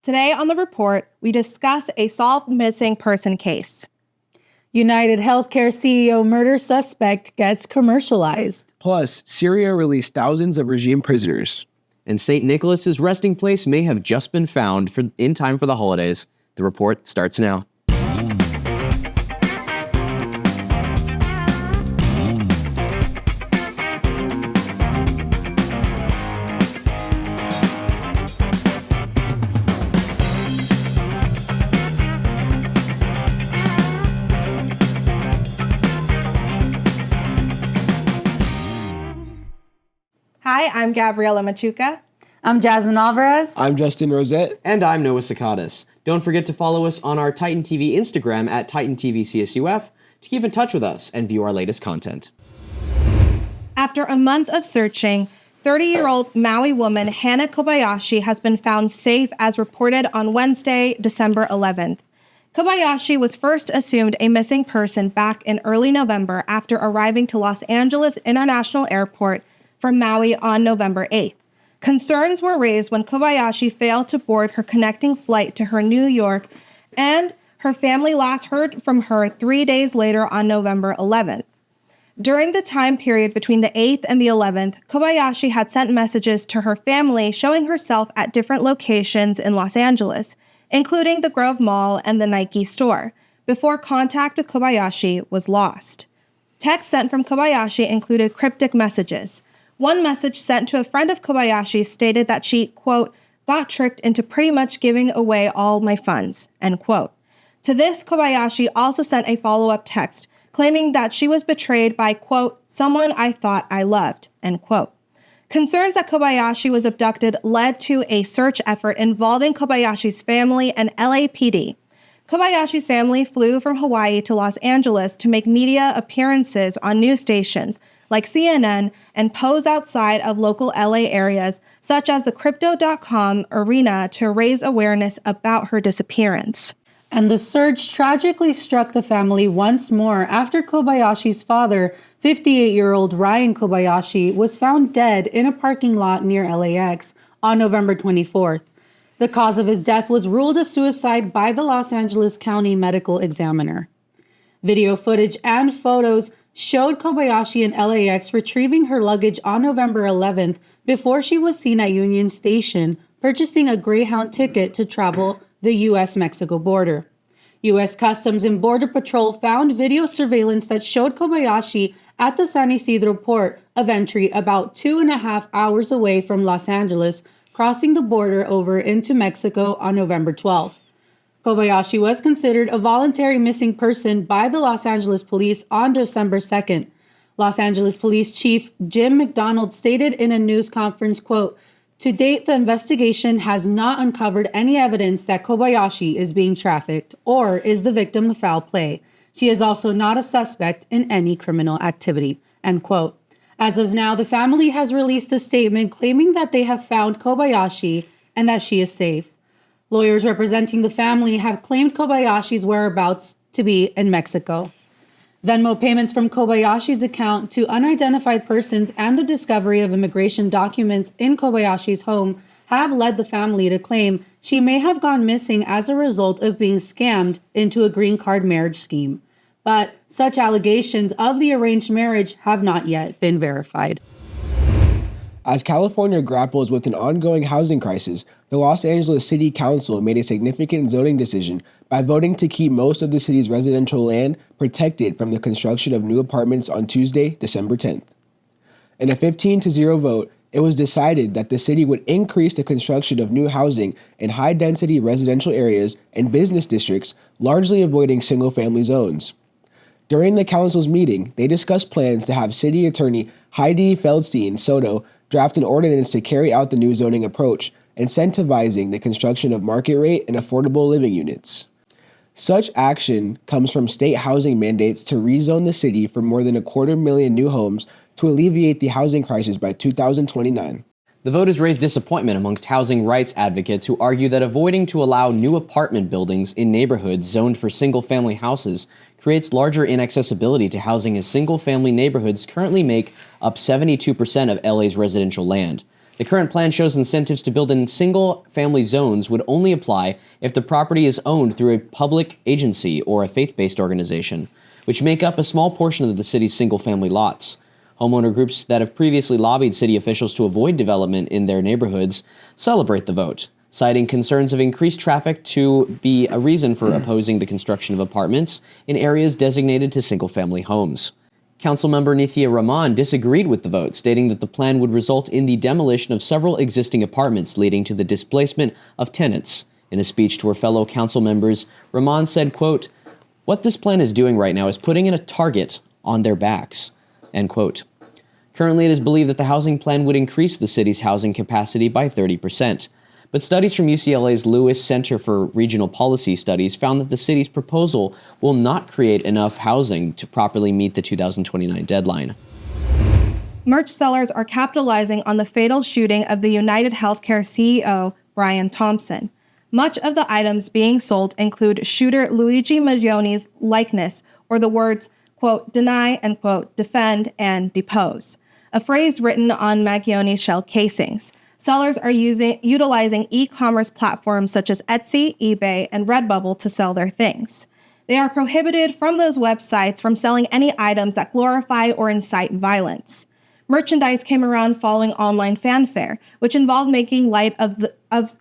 Today on The Report, we discuss a solved missing person case. United Healthcare CEO murder suspect gets commercialized. Plus, Syria released thousands of regime prisoners. And St. Nicholas's resting place may have just been found in time for the holidays. The Report starts now. Hi, I'm Gabriela Machuca. I'm Jasmine Alvarez. I'm Justin Rosette. And I'm Noah Sakadas. Don't forget to follow us on our Titan TV Instagram at Titan TV CSUF to keep in touch with us and view our latest content. After a month of searching, 30-year-old Maui woman Hana Kobayashi has been found safe as reported on Wednesday, December 11th. Kobayashi was first assumed a missing person back in early November after arriving to Los Angeles International Airport from Maui on November 8th. Concerns were raised when Kobayashi failed to board her connecting flight to her New York, and her family last heard from her 3 days later on November 11th. During the time period between the 8th and the 11th, Kobayashi had sent messages to her family showing herself at different locations in Los Angeles, including the Grove Mall and the Nike store, before contact with Kobayashi was lost. Texts sent from Kobayashi included cryptic messages. One message sent to a friend of Kobayashi stated that she, quote, got tricked into pretty much giving away all my funds, end quote. To this, Kobayashi also sent a follow-up text claiming that she was betrayed by, quote, someone I thought I loved, end quote. Concerns that Kobayashi was abducted led to a search effort involving Kobayashi's family and LAPD. Kobayashi's family flew from Hawaii to Los Angeles to make media appearances on news stations like CNN and pose outside of local LA areas such as the Crypto.com arena to raise awareness about her disappearance. And the search tragically struck the family once more after Kobayashi's father, 58-year-old Ryan Kobayashi, was found dead in a parking lot near LAX on November 24th. The cause of his death was ruled a suicide by the Los Angeles County Medical Examiner. Video footage and photos showed Kobayashi in LAX retrieving her luggage on November 11th before she was seen at Union Station purchasing a Greyhound ticket to travel the U.S.-Mexico border. U.S. Customs and Border Patrol found video surveillance that showed Kobayashi at the San Isidro port of entry about 2.5 hours away from Los Angeles, crossing the border over into Mexico on November 12th. Kobayashi was considered a voluntary missing person by the Los Angeles Police on December 2nd. Los Angeles Police Chief Jim McDonald stated in a news conference, quote, to date, the investigation has not uncovered any evidence that Kobayashi is being trafficked or is the victim of foul play. She is also not a suspect in any criminal activity, end quote. As of now, the family has released a statement claiming that they have found Kobayashi and that she is safe. Lawyers representing the family have claimed Kobayashi's whereabouts to be in Mexico. Venmo payments from Kobayashi's account to unidentified persons and the discovery of immigration documents in Kobayashi's home have led the family to claim she may have gone missing as a result of being scammed into a green card marriage scheme. But such allegations of the arranged marriage have not yet been verified. As California grapples with an ongoing housing crisis, the Los Angeles City Council made a significant zoning decision by voting to keep most of the city's residential land protected from the construction of new apartments on Tuesday, December 10th. In a 15-0 vote, it was decided that the city would increase the construction of new housing in high-density residential areas and business districts, largely avoiding single-family zones. During the council's meeting, they discussed plans to have City Attorney Heidi Feldstein Soto draft an ordinance to carry out the new zoning approach, incentivizing the construction of market-rate and affordable living units. Such action comes from state housing mandates to rezone the city for more than 250,000 new homes to alleviate the housing crisis by 2029. The vote has raised disappointment amongst housing rights advocates who argue that avoiding to allow new apartment buildings in neighborhoods zoned for single-family houses creates larger inaccessibility to housing as single-family neighborhoods currently make up 72% of LA's residential land. The current plan shows incentives to build in single-family zones would only apply if the property is owned through a public agency or a faith-based organization, which make up a small portion of the city's single-family lots. Homeowner groups that have previously lobbied city officials to avoid development in their neighborhoods celebrate the vote, citing concerns of increased traffic to be a reason for opposing the construction of apartments in areas designated to single-family homes. Councilmember Nithya Rahman disagreed with the vote, stating that the plan would result in the demolition of several existing apartments, leading to the displacement of tenants. In a speech to her fellow council members, Rahman said, quote, "What this plan is doing right now is putting in a target on their backs," end quote. Currently, it is believed that the housing plan would increase the city's housing capacity by 30%. But studies from UCLA's Lewis Center for Regional Policy Studies found that the city's proposal will not create enough housing to properly meet the 2029 deadline. Merch sellers are capitalizing on the fatal shooting of the United Healthcare CEO, Brian Thompson. Much of the items being sold include shooter Luigi Mangione's likeness or the words, quote, "deny," and quote, "defend," and "depose," a phrase written on Mangione's shell casings. Sellers are utilizing e-commerce platforms such as Etsy, eBay, and Redbubble to sell their things. They are prohibited from those websites from selling any items that glorify or incite violence. Merchandise came around following online fanfare, which involved making light of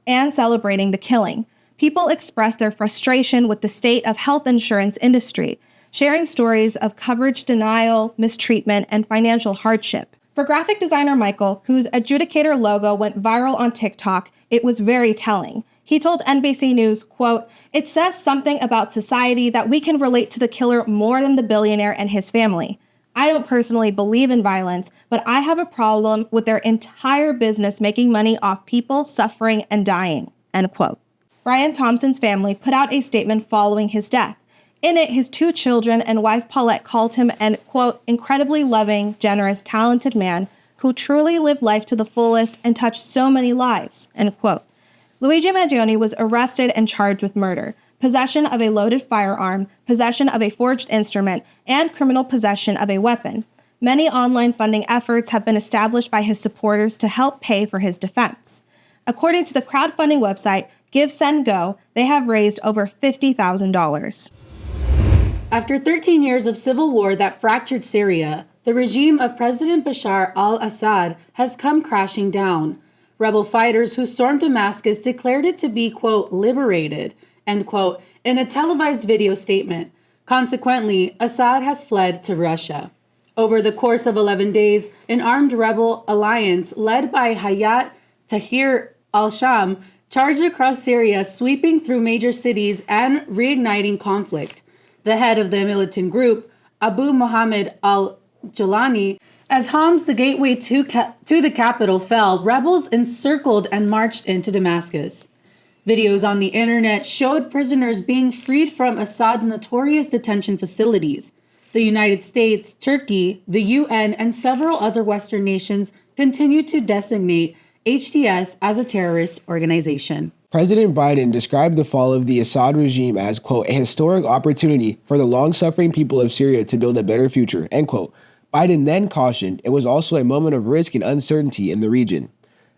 and celebrating the killing. People expressed their frustration with the state of health insurance industry, sharing stories of coverage denial, mistreatment, and financial hardship. For graphic designer Michael, whose adjudicator logo went viral on TikTok, it was very telling. He told NBC News, quote, "It says something about society that we can relate to the killer more than the billionaire and his family. I don't personally believe in violence, but I have a problem with their entire business making money off people suffering and dying," end quote. Brian Thompson's family put out a statement following his death. In it, his two children and wife Paulette called him an, quote, "incredibly loving, generous, talented man who truly lived life to the fullest and touched so many lives," end quote. Luigi Mangione was arrested and charged with murder, possession of a loaded firearm, possession of a forged instrument, and criminal possession of a weapon. Many online funding efforts have been established by his supporters to help pay for his defense. According to the crowdfunding website Give, Send, Go, they have raised over $50,000. After 13 years of civil war that fractured Syria, the regime of President Bashar al-Assad has come crashing down. Rebel fighters who stormed Damascus declared it to be, quote, "liberated," end quote, in a televised video statement. Consequently, Assad has fled to Russia. Over the course of 11 days, an armed rebel alliance led by Hayat Tahrir al-Sham charged across Syria, sweeping through major cities and reigniting conflict. The head of the militant group, Abu Muhammad al-Jalani, as Homs, the gateway to the capital, fell, rebels encircled and marched into Damascus. Videos on the internet showed prisoners being freed from Assad's notorious detention facilities. The United States, Turkey, the UN, and several other Western nations continue to designate HTS as a terrorist organization. President Biden described the fall of the Assad regime as, quote, "a historic opportunity for the long-suffering people of Syria to build a better future," end quote. Biden then cautioned it was also a moment of risk and uncertainty in the region.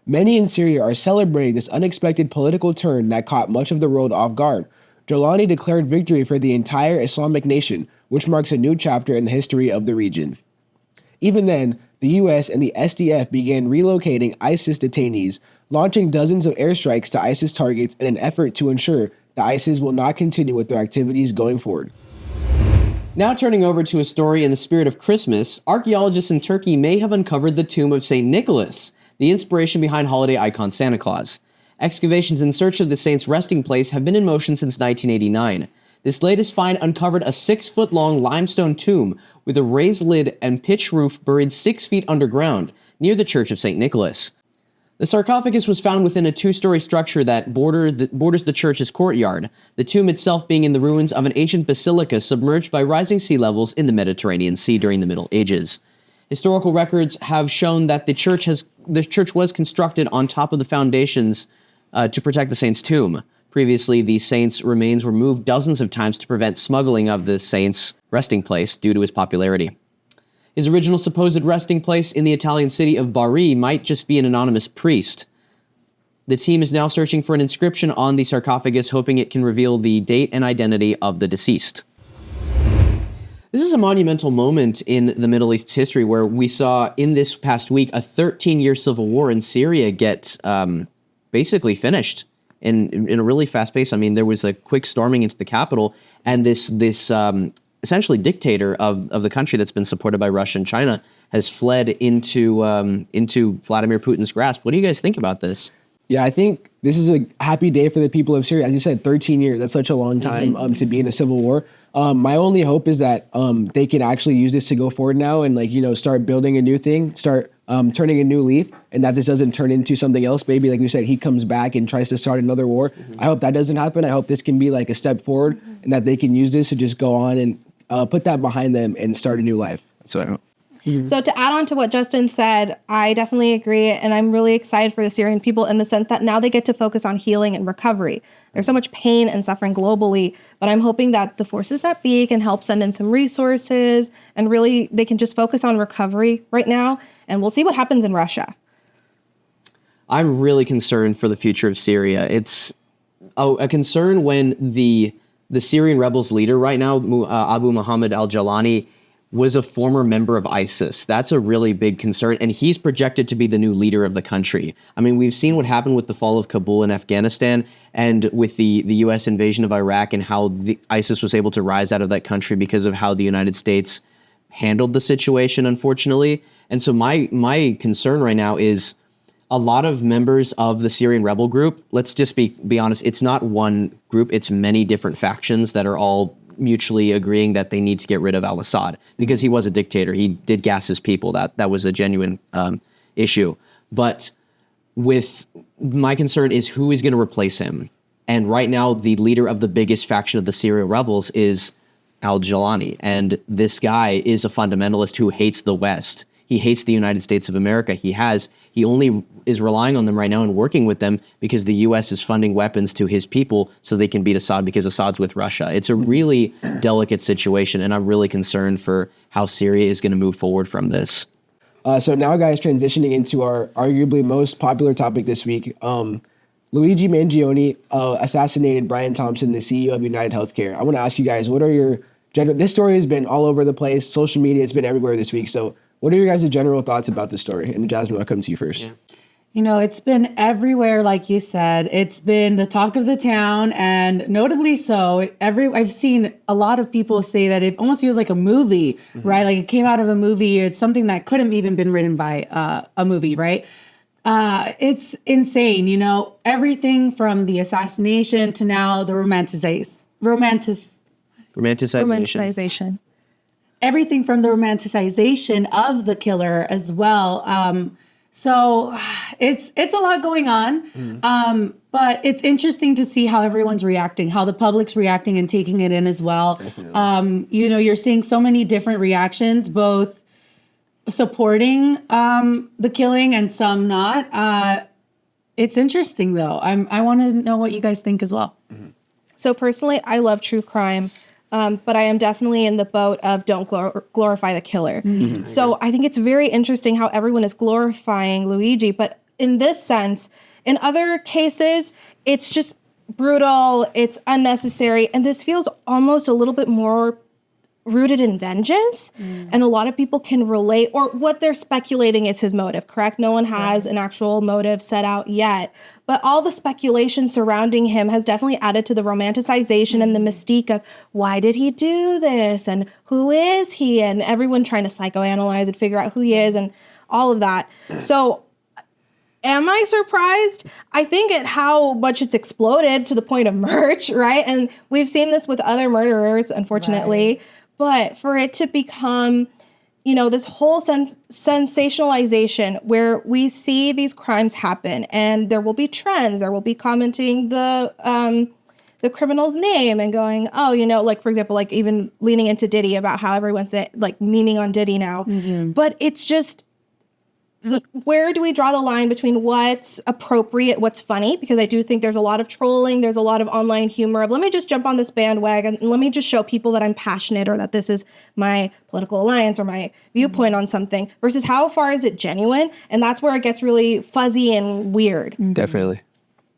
Many in Syria are celebrating this unexpected political turn that caught much of the world off guard. Jalani declared victory for the entire Islamic nation, which marks a new chapter in the history of the region. Even then, the U.S. and the SDF began relocating ISIS detainees, launching dozens of airstrikes to ISIS targets in an effort to ensure that ISIS will not continue with their activities going forward. Now turning over to a story in the spirit of Christmas, archaeologists in Turkey may have uncovered the tomb of St. Nicholas, the inspiration behind holiday icon Santa Claus. Excavations in search of the saint's resting place have been in motion since 1989. This latest find uncovered a 6-foot-long limestone tomb with a raised lid and pitch roof buried 6 feet underground near the Church of St. Nicholas. The sarcophagus was found within a 2-story structure that borders the church's courtyard, the tomb itself being in the ruins of an ancient basilica submerged by rising sea levels in the Mediterranean Sea during the Middle Ages. Historical records have shown that the church was constructed on top of the foundations to protect the saint's tomb. Previously, the saint's remains were moved dozens of times to prevent smuggling of the saint's resting place due to his popularity. His original supposed resting place in the Italian city of Bari might just be an anonymous priest. The team is now searching for an inscription on the sarcophagus, hoping it can reveal the date and identity of the deceased. This is a monumental moment in the Middle East's history where we saw in this past week a 13-year civil war in Syria get basically finished in a really fast pace. I mean, there was a quick storming into the capital, and this essentially dictator of the country that's been supported by Russia and China has fled into Vladimir Putin's grasp. What do you guys think about this? Yeah, I think this is a happy day for the people of Syria. As you said, 13 years, that's such a long time to be in a civil war. My only hope is that they can actually use this to go forward now and start building a new thing, start turning a new leaf, and that this doesn't turn into something else. Maybe, like you said, he comes back and tries to start another war. I hope that doesn't happen. I hope this can be like a step forward and that they can use this to just go on and put that behind them and start a new life. So I hope. So to add on to what Justin said, I definitely agree. And I'm really excited for the Syrian people in the sense that now they get to focus on healing and recovery. There's so much pain and suffering globally, but I'm hoping that the forces that be can help send in some resources and really they can just focus on recovery right now. And we'll see what happens in Russia. I'm really concerned for the future of Syria. It's a concern when the Syrian rebels leader right now, Abu Muhammad al-Jalani, was a former member of ISIS. That's a really big concern, and he's projected to be the new leader of the country. I mean, we've seen what happened with the fall of Kabul in Afghanistan and with the U.S. invasion of Iraq and how ISIS was able to rise out of that country because of how the United States handled the situation, unfortunately. And so my concern right now is a lot of members of the Syrian rebel group, let's just be honest, it's not one group, it's many different factions that are all mutually agreeing that they need to get rid of al-Assad because he was a dictator. He did gas his people. That was a genuine issue. But with my concern is who is going to replace him. And right now, the leader of the biggest faction of the Syrian rebels is al-Jalani. And this guy is a fundamentalist who hates the West. He hates the United States of America. He only is relying on them right now and working with them because the U.S. is funding weapons to his people so they can beat Assad because Assad's with Russia. It's a really delicate situation, and I'm really concerned for how Syria is going to move forward from this. So now, guys, transitioning into our arguably most popular topic this week, Luigi Mangione assassinated Brian Thompson, the CEO of United Healthcare. I want to ask you guys, what are your general... This story has been all over the place. Social media, it's been everywhere this week. So what are your guys' general thoughts about this story? And Jasmine, I'll come to you first. Yeah. You know, it's been everywhere, like you said. It's been the talk of the town, and notably so. I've seen a lot of people say that it almost feels like a movie, right? Like it came out of a movie. It's something that could have even been written by a movie, right? It's insane, you know, everything from the assassination to now the romanticization. Everything from the romanticization of the killer as well. So it's a lot going on. But it's interesting to see how everyone's reacting, how the public's reacting and taking it in as well. You know, you're seeing so many different reactions, both supporting the killing and some not. It's interesting though. I want to know what you guys think as well. So personally, I love true crime. But I am definitely in the boat of don't glorify the killer. So I think it's very interesting how everyone is glorifying Luigi. But in this sense, in other cases, it's just brutal, it's unnecessary. And this feels almost a little bit more rooted in vengeance. And a lot of people can relate, or what they're speculating is his motive, correct? No one has an actual motive set out yet. But all the speculation surrounding him has definitely added to the romanticization and the mystique of why did he do this? And who is he? And everyone trying to psychoanalyze and figure out who he is and all of that. So am I surprised? I think at how much it's exploded to the point of merch, right? And we've seen this with other murderers, unfortunately. Right. But for it to become, you know, this whole sensationalization where we see these crimes happen and there will be trends, there will be commenting the criminal's name and going, oh, you know, like, for example, like even leaning into Diddy about how everyone's like memeing on Diddy now. But it's just, where do we draw the line between what's appropriate, what's funny? Because I do think there's a lot of trolling, there's a lot of online humor of let me just jump on this bandwagon and let me just show people that I'm passionate or that this is my political alliance or my viewpoint on something versus how far is it genuine? And that's where it gets really fuzzy and weird. Definitely.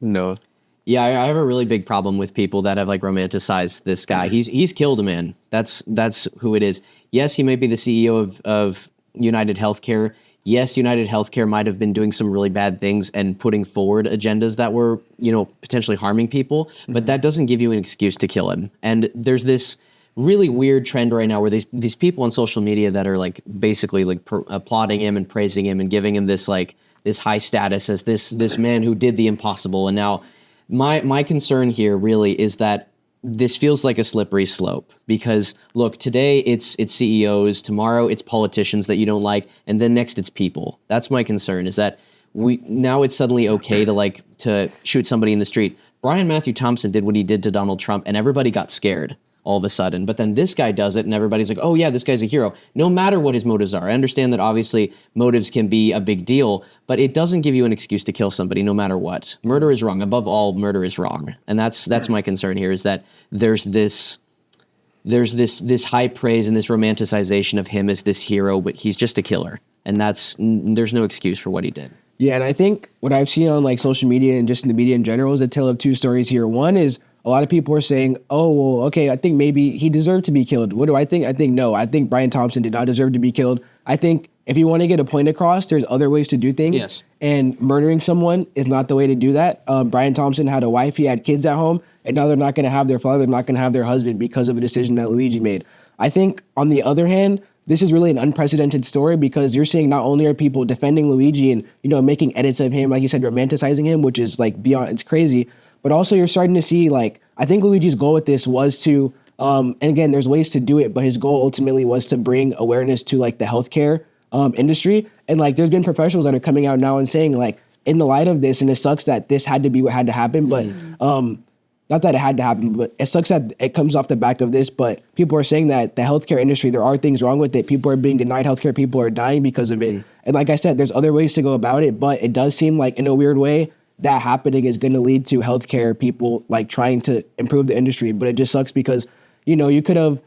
No. Yeah, I have a really big problem with people that have like romanticized this guy. He's killed a man. That's who it is. Yes, he might be the CEO of United Healthcare. Yes, United Healthcare might have been doing some really bad things and putting forward agendas that were, potentially harming people, but that doesn't give you an excuse to kill him. And there's this really weird trend right now where these people on social media that are like basically like applauding him and praising him and giving him this like this high status as this man who did the impossible. And now my concern here really is that this feels like a slippery slope because look, today it's CEOs, tomorrow it's politicians that you don't like, and then next it's people. That's my concern is that now it's suddenly okay to shoot somebody in the street. Brian Matthew Thompson did what he did to Donald Trump and everybody got scared all of a sudden. But then this guy does it and everybody's like, oh yeah, this guy's a hero. No matter what his motives are. I understand that obviously motives can be a big deal, but it doesn't give you an excuse to kill somebody no matter what. Murder is wrong. Above all, murder is wrong. And that's my concern here is that there's this high praise and this romanticization of him as this hero, but he's just a killer. And there's no excuse for what he did. Yeah, and I think what I've seen on like social media and just in the media in general is a tale of two stories here. One is a lot of people are saying, oh, well, okay, I think maybe he deserved to be killed. What do I think? I think no. I think Brian Thompson did not deserve to be killed. I think if you want to get a point across, there's other ways to do things. Yes. And murdering someone is not the way to do that. Brian Thompson had a wife. He had kids at home. And now they're not going to have their father. They're not going to have their husband because of a decision that Luigi made. I think, on the other hand, this is really an unprecedented story because you're seeing not only are people defending Luigi and, making edits of him, like you said, romanticizing him, which is like beyond, it's crazy. But also you're starting to see, like, I think Luigi's goal with this was to, and again, there's ways to do it, but his goal ultimately was to bring awareness to, like, the healthcare industry. And, like, there's been professionals that are coming out now and saying, like, in the light of this, and it sucks that this had to be what had to happen, but not that it had to happen, but it sucks that it comes off the back of this, but people are saying that the healthcare industry, there are things wrong with it. People are being denied healthcare. People are dying because of it. And like I said, there's other ways to go about it, but it does seem like in a weird way, that happening is going to lead to healthcare people like trying to improve the industry. But it just sucks because, you could have,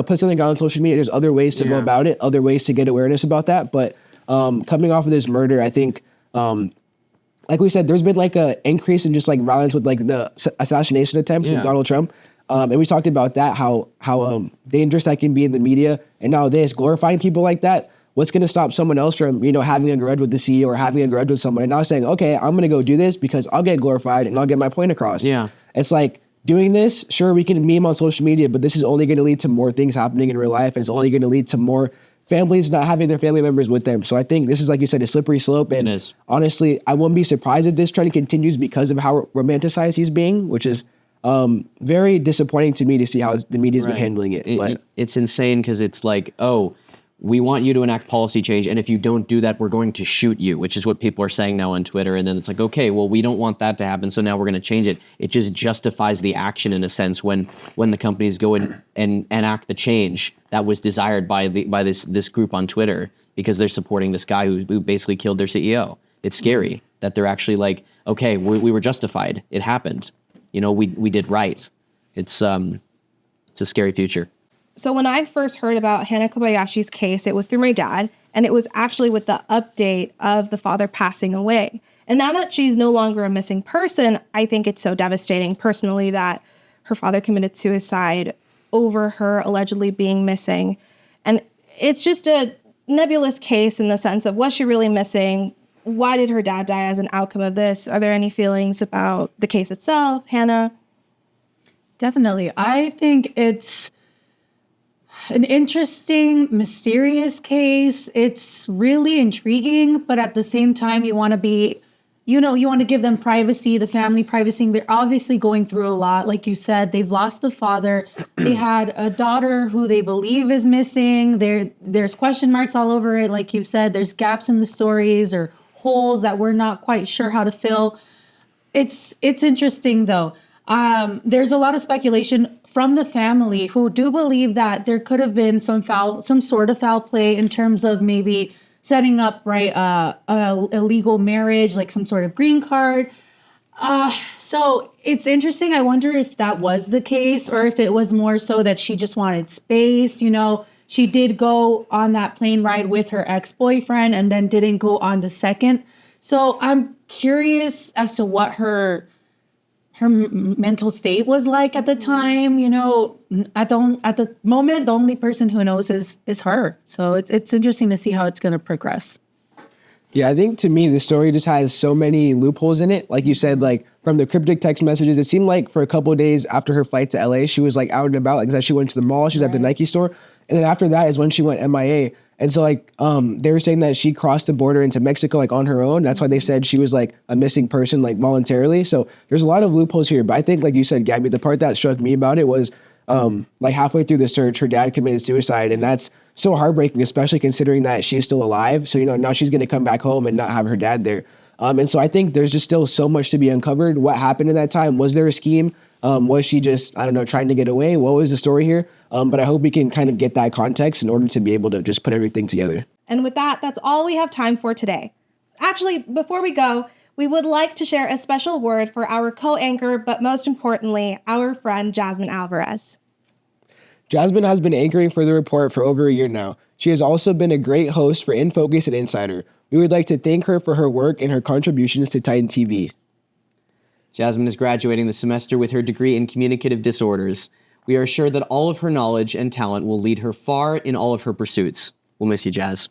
put something out on social media. There's other ways to go about it, other ways to get awareness about that. But coming off of this murder, I think, like we said, there's been like a increase in just like violence with like the assassination attempt from Donald Trump. And we talked about that, how dangerous that can be in the media. And now this, glorifying people like that. What's going to stop someone else from, having a grudge with the CEO or having a grudge with someone and now saying, okay, I'm going to go do this because I'll get glorified and I'll get my point across. Yeah. It's like doing this, sure, we can meme on social media, but this is only going to lead to more things happening in real life. And it's only going to lead to more families not having their family members with them. So I think this is, like you said, a slippery slope. And it is. Honestly, I wouldn't be surprised if this trend continues because of how romanticized he's being, which is very disappointing to me to see how the media's been handling it. But it's insane because it's like, oh, we want you to enact policy change, and if you don't do that, we're going to shoot you, which is what people are saying now on Twitter. And then it's like, okay, well, we don't want that to happen, so now we're going to change it. It just justifies the action in a sense when the companies go in and enact the change that was desired by this group on Twitter because they're supporting this guy who basically killed their CEO. It's scary that they're actually like, okay, we were justified. It happened. We did right. It's a scary future. So when I first heard about Hana Kobayashi's case, it was through my dad, and it was actually with the update of the father passing away. And now that she's no longer a missing person, I think it's so devastating personally that her father committed suicide over her allegedly being missing. And it's just a nebulous case in the sense of, was she really missing? Why did her dad die as an outcome of this? Are there any feelings about the case itself, Hannah? Definitely. I think it's an interesting, mysterious case. It's really intriguing, but at the same time, you want to be, you want to give them privacy, the family privacy. They're obviously going through a lot. Like you said, they've lost the father. They had a daughter who they believe is missing. There's question marks all over it. Like you said, there's gaps in the stories or holes that we're not quite sure how to fill. It's interesting though. There's a lot of speculation from the family who do believe that there could have been some sort of foul play in terms of maybe setting up, right, a legal marriage, like some sort of green card. So it's interesting. I wonder if that was the case or if it was more so that she just wanted space. You know, she did go on that plane ride with her ex-boyfriend and then didn't go on the second. So I'm curious as to what her mental state was like at the time. You know, at the moment, the only person who knows is her. So it's interesting to see how it's going to progress. Yeah, I think to me, the story just has so many loopholes in it. Like you said, like from the cryptic text messages, it seemed like for a couple of days after her flight to LA, she was like out and about. Like she went to the mall, she was at the Nike store. And then after that is when she went MIA. And so like they were saying that she crossed the border into Mexico like on her own. That's why they said she was like a missing person like voluntarily. So there's a lot of loopholes here. But I think like you said, Gabby, the part that struck me about it was like halfway through the search, her dad committed suicide. And that's so heartbreaking, especially considering that she's still alive. So, you know, now she's going to come back home and not have her dad there. And so I think there's just still so much to be uncovered. What happened in that time? Was there a scheme? Was she just, I don't know, trying to get away? What was the story here? But I hope we can kind of get that context in order to be able to just put everything together. And with that, that's all we have time for today. Actually, before we go, we would like to share a special word for our co-anchor, but most importantly, our friend Jasmine Alvarez. Jasmine has been anchoring for the report for over a year now. She has also been a great host for In Focus and Insider. We would like to thank her for her work and her contributions to Titan TV. Jasmine is graduating this semester with her degree in communicative disorders. We are sure that all of her knowledge and talent will lead her far in all of her pursuits. We'll miss you, Jazz.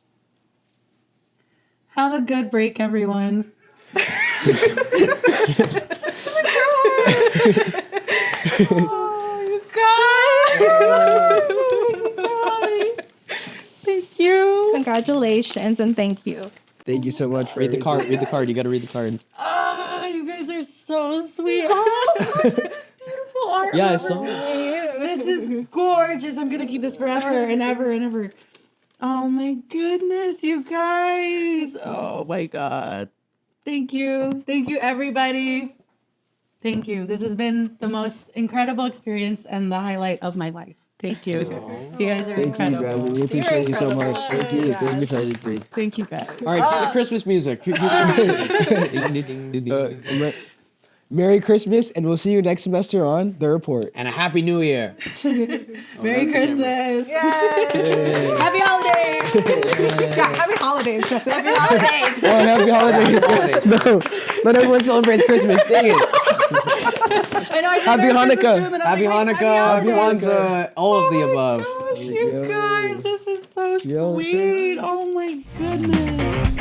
Have a good break, everyone. Thank you. Congratulations and thank you. Thank you so much for Read the card. Read the card. You got to read the card. Oh, you guys are so sweet. Oh, this beautiful art. Yeah, I saw it. This is gorgeous. I'm gonna keep this forever and ever and ever. Oh my goodness, you guys. Oh my God. Thank you. Thank you, everybody. Thank you. This has been the most incredible experience and the highlight of my life. Thank you. You guys are incredible. Thank you, Jasmine. We appreciate you so much. Thank you. Thank you for everything. Thank you, guys. All right, cue the Christmas music. Merry Christmas, and we'll see you next semester on The Report. And a Happy New Year. Merry Christmas. Happy holidays. Yeah, happy holidays, Justin. Happy holidays. Oh, happy holidays. No, not everyone celebrates Christmas. Dang it. I know, Happy Hanukkah. Happy Hanukkah. Happy Kwanzaa. All of the above. Gosh, you guys, this is so Yo, sweet. Oh my goodness.